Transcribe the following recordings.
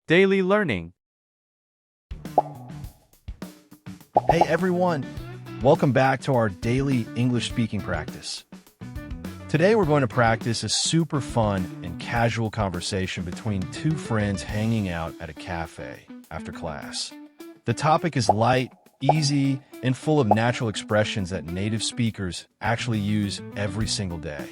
Daily learning. Hey everyone, welcome back to our daily English speaking practice. Today we're going to practice a super fun and casual conversation between two friends hanging out at a cafe after class. The topic is light, easy, and full of natural expressions that native speakers actually use every single day.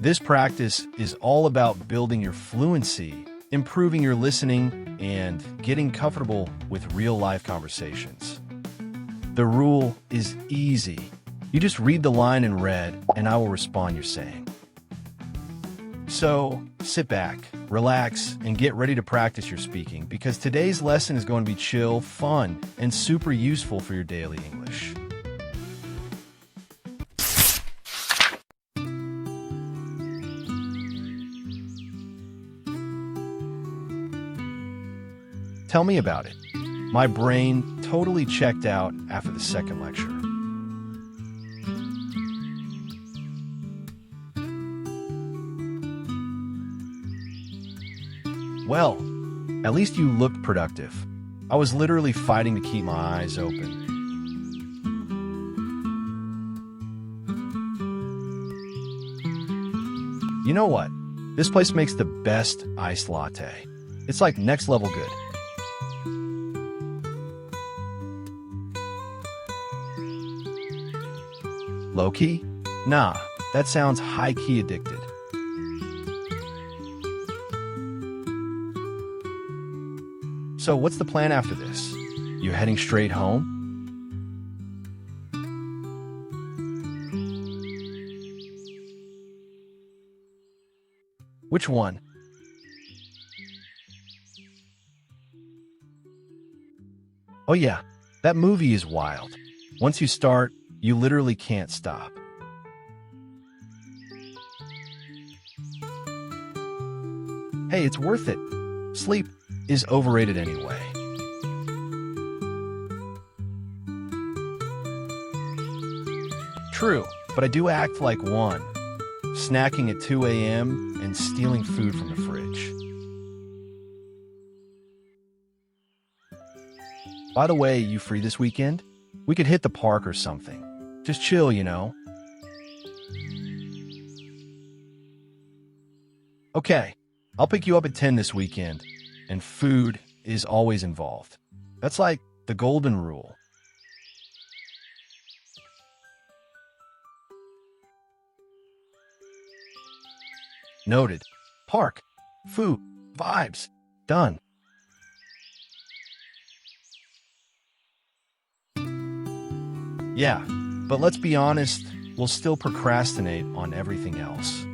This practice is all about building your fluency, improving your listening, and getting comfortable with real-life conversations. The rule is easy. You just read the line in red, and I will respond you're saying. So, sit back, relax, and get ready to practice your speaking because today's lesson is going to be chill, fun, and super useful for your daily English. Tell me about it. My brain totally checked out after the second lecture. Well, at least you looked productive. I was literally fighting to keep my eyes open. You know what? This place makes the best iced latte. It's like next level good. Low-key? Nah, that sounds high-key addicted. So what's the plan after this? You heading straight home? Which one? Oh yeah, that movie is wild. Once you start, you literally can't stop. Hey, it's worth it. Sleep is overrated anyway. True, but I do act like one, snacking at 2 a.m. and stealing food from the fridge. By the way, you free this weekend? We could hit the park or something. Just chill, you know? Okay, I'll pick you up at 10 this weekend, and food is always involved. That's like the golden rule. Noted. Park, food, vibes. Done. Yeah, but let's be honest, we'll still procrastinate on everything else.